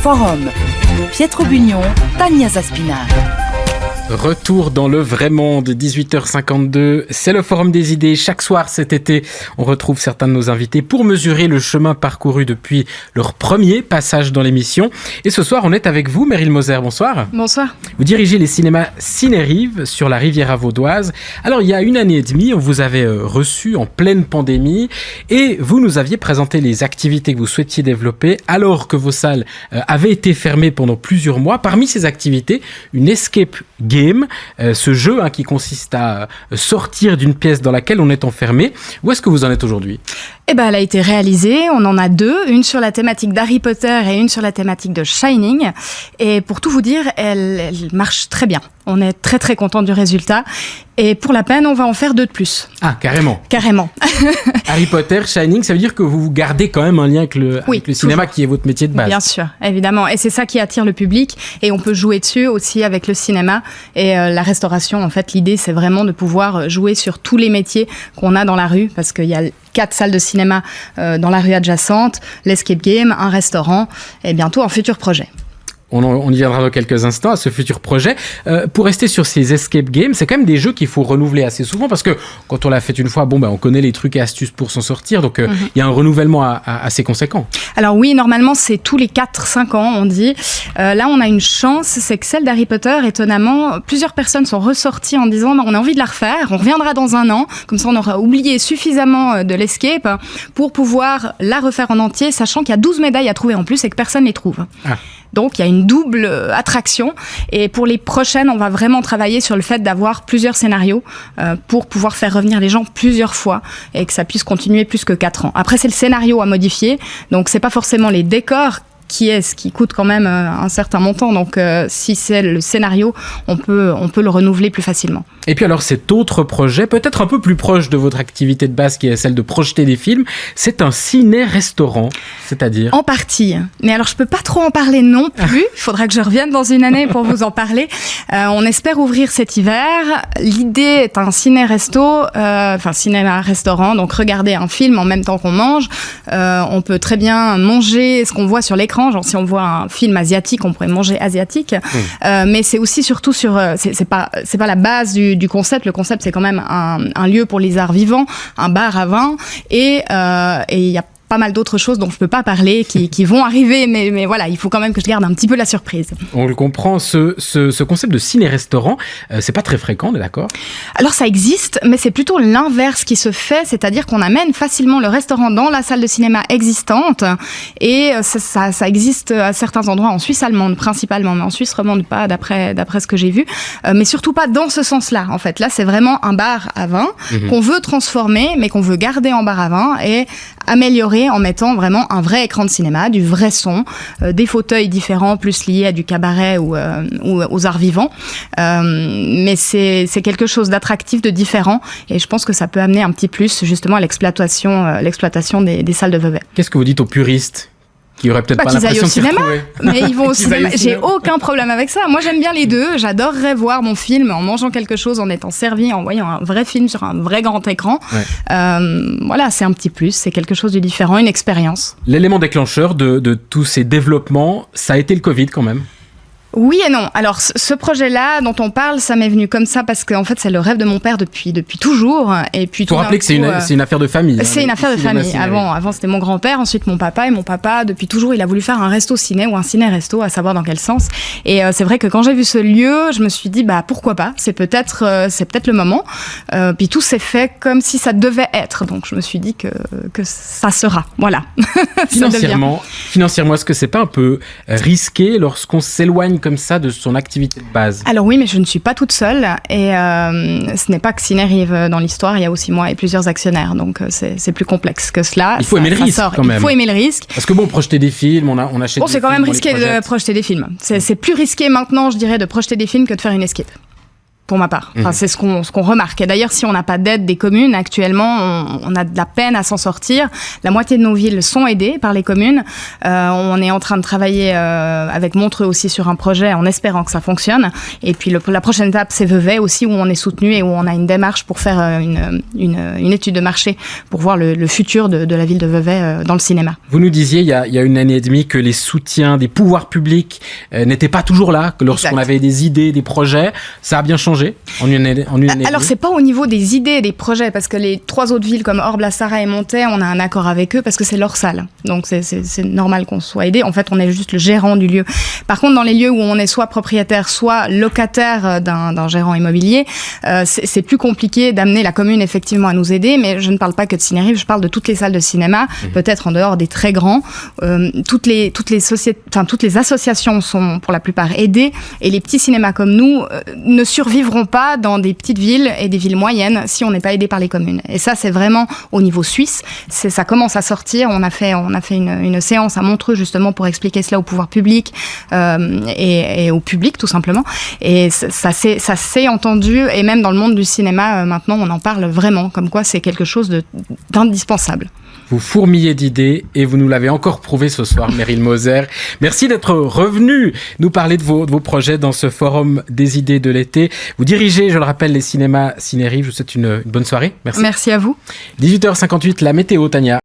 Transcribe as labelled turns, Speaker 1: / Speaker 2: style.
Speaker 1: Forum. Pietro Bugnon, Tania Zaspina.
Speaker 2: Retour dans le vrai monde, 18h52, c'est le Forum des idées. Chaque soir cet été, on retrouve certains de nos invités pour mesurer le chemin parcouru depuis leur premier passage dans l'émission. Et ce soir, on est avec vous, Meryl Moser, bonsoir.
Speaker 3: Bonsoir.
Speaker 2: Vous dirigez les cinémas Ciné-Rive sur la Riviera vaudoise. Alors, il y a 1 année et demie, on vous avait reçu en pleine pandémie et vous nous aviez présenté les activités que vous souhaitiez développer alors que vos salles avaient été fermées pendant plusieurs mois. Parmi ces activités, une escape game, ce jeu qui consiste à sortir d'une pièce dans laquelle on est enfermé. Où est-ce que vous en êtes aujourd'hui ?
Speaker 3: Elle a été réalisée, on en a 2, une sur la thématique d'Harry Potter et une sur la thématique de Shining. Et pour tout vous dire, elle marche très bien. On est très très content du résultat. Et pour la peine, on va en faire 2 de plus.
Speaker 2: Ah, carrément.
Speaker 3: Carrément.
Speaker 2: Harry Potter, Shining, ça veut dire que vous gardez quand même un lien avec le cinéma qui est votre métier de base.
Speaker 3: Bien sûr, évidemment. Et c'est ça qui attire le public. Et on peut jouer dessus aussi avec le cinéma. Et la restauration, en fait, l'idée, c'est vraiment de pouvoir jouer sur tous les métiers qu'on a dans la rue. Parce qu'il y a 4 salles de cinéma dans la rue adjacente, l'escape game, un restaurant et bientôt un futur projet.
Speaker 2: On y viendra dans quelques instants à ce futur projet. Pour rester sur ces escape games, c'est quand même des jeux qu'il faut renouveler assez souvent parce que quand on l'a fait une fois, on connaît les trucs et astuces pour s'en sortir. Donc, il y a un renouvellement assez conséquent.
Speaker 3: Alors oui, normalement, c'est tous les 4-5 ans, on dit. Là, on a une chance, c'est que celle d'Harry Potter, étonnamment, plusieurs personnes sont ressorties en disant on a envie de la refaire, on reviendra dans 1 an. Comme ça, on aura oublié suffisamment de l'escape pour pouvoir la refaire en entier, sachant qu'il y a 12 médailles à trouver en plus et que personne ne les trouve. Ah. Donc, il y a une double attraction. Et pour les prochaines, on va vraiment travailler sur le fait d'avoir plusieurs scénarios pour pouvoir faire revenir les gens plusieurs fois et que ça puisse continuer plus que 4 ans. Après, c'est le scénario à modifier. Donc, c'est pas forcément les décors ce qui coûte quand même un certain montant. Donc, si c'est le scénario, on peut le renouveler plus facilement.
Speaker 2: Et puis alors, cet autre projet, peut-être un peu plus proche de votre activité de base, qui est celle de projeter des films, c'est un ciné-restaurant, c'est-à-dire ?
Speaker 3: En partie. Mais alors, je peux pas trop en parler non plus. Il faudra que je revienne dans 1 année pour vous en parler. On espère ouvrir cet hiver. L'idée est un ciné-resto, cinéma-restaurant. Donc, regarder un film en même temps qu'on mange. On peut très bien manger ce qu'on voit sur l'écran. Genre, si on voit un film asiatique, on pourrait manger asiatique. Mais c'est aussi surtout sur... c'est pas la base du concept. Le concept, c'est quand même un lieu pour les arts vivants, un bar à vin. Et il y a pas mal d'autres choses dont je peux pas parler qui vont arriver, mais voilà, il faut quand même que je garde un petit peu la surprise.
Speaker 2: On le comprend, ce concept de ciné-restaurant, c'est pas très fréquent, on est d'accord ?
Speaker 3: Alors ça existe, mais c'est plutôt l'inverse qui se fait, c'est-à-dire qu'on amène facilement le restaurant dans la salle de cinéma existante, et ça existe à certains endroits en Suisse allemande principalement, mais en Suisse romande pas, d'après ce que j'ai vu, mais surtout pas dans ce sens-là, en fait. Là, c'est vraiment un bar à vin qu'on veut transformer, mais qu'on veut garder en bar à vin et améliorer en mettant vraiment un vrai écran de cinéma, du vrai son, des fauteuils différents, plus liés à du cabaret ou aux arts vivants. Mais c'est quelque chose d'attractif, de différent, et je pense que ça peut amener un petit plus justement à l'exploitation des salles de Vevey.
Speaker 2: Qu'est-ce que vous dites aux puristes ? Qui aurait peut-être pas l'impression de s'y retrouver.
Speaker 3: Mais ils vont au cinéma. J'ai aucun problème avec ça. Moi, j'aime bien les deux. J'adorerais voir mon film en mangeant quelque chose, en étant servi, en voyant un vrai film sur un vrai grand écran. Ouais. Voilà, c'est un petit plus. C'est quelque chose de différent, une expérience.
Speaker 2: L'élément déclencheur de tous ces développements, ça a été le Covid quand même.
Speaker 3: Oui et non. Alors, ce projet-là dont on parle, ça m'est venu comme ça parce qu'en fait, c'est le rêve de mon père depuis toujours. Et puis,
Speaker 2: faut rappeler que c'est une affaire de famille.
Speaker 3: C'est une affaire de famille. Avant, c'était mon grand-père, ensuite mon papa. Et mon papa, depuis toujours, il a voulu faire un resto-ciné ou un ciné-resto, à savoir dans quel sens. Et c'est vrai que quand j'ai vu ce lieu, je me suis dit, pourquoi pas ? C'est peut-être le moment. Puis tout s'est fait comme si ça devait être. Donc, je me suis dit que ça sera. Voilà.
Speaker 2: Financièrement, est-ce que c'est pas un peu risqué lorsqu'on s'éloigne comme ça de son activité de base?
Speaker 3: Alors oui, mais je ne suis pas toute seule et ce n'est pas que Ciné-Rive dans l'histoire, il y a aussi moi et plusieurs actionnaires, donc c'est plus complexe que cela.
Speaker 2: Il faut aimer le risque quand même.
Speaker 3: Il faut aimer le risque.
Speaker 2: Parce que projeter des films, on achète des
Speaker 3: c'est quand
Speaker 2: films,
Speaker 3: même risqué de projeter des films. C'est plus risqué maintenant, je dirais, de projeter des films que de faire une escape. pour ma part. Enfin, c'est ce qu'on remarque. Et d'ailleurs, si on n'a pas d'aide des communes, actuellement, on a de la peine à s'en sortir. La moitié de nos villes sont aidées par les communes. On est en train de travailler avec Montreux aussi sur un projet en espérant que ça fonctionne. Et puis, la prochaine étape, c'est Vevey aussi, où on est soutenu et où on a une démarche pour faire une étude de marché pour voir le futur de la ville de Vevey dans le cinéma.
Speaker 2: Vous nous disiez, il y a une année et demie, que les soutiens des pouvoirs publics n'étaient pas toujours là, que lorsqu'on avait des idées, des projets, ça a bien changé en une année.
Speaker 3: Alors, c'est pas au niveau des idées et des projets, parce que les 3 autres villes comme Orbe, La Sarraz et Montaix, on a un accord avec eux parce que c'est leur salle. Donc, c'est normal qu'on soit aidé. En fait, on est juste le gérant du lieu. Par contre, dans les lieux où on est soit propriétaire, soit locataire d'un gérant immobilier, c'est plus compliqué d'amener la commune effectivement à nous aider. Mais je ne parle pas que de Ciné-Rive, je parle de toutes les salles de cinéma, peut-être en dehors des très grands. Toutes les associations sont pour la plupart aidées, et les petits cinémas comme nous ne survivront pas dans des petites villes et des villes moyennes si on n'est pas aidé par les communes. Et ça, c'est vraiment au niveau suisse. Ça commence à sortir. On a fait une séance à Montreux justement pour expliquer cela au pouvoir public et au public tout simplement. Et ça s'est entendu, et même dans le monde du cinéma maintenant, on en parle vraiment, comme quoi c'est quelque chose d'indispensable.
Speaker 2: Vous fourmillez d'idées et vous nous l'avez encore prouvé ce soir, Meryl Moser. Merci d'être revenu nous parler de vos projets dans ce forum des idées de l'été. Vous dirigez, je le rappelle, les cinémas Ciné-Rive. Je vous souhaite une bonne soirée. Merci.
Speaker 3: Merci à vous.
Speaker 2: 18h58, la météo, Tania.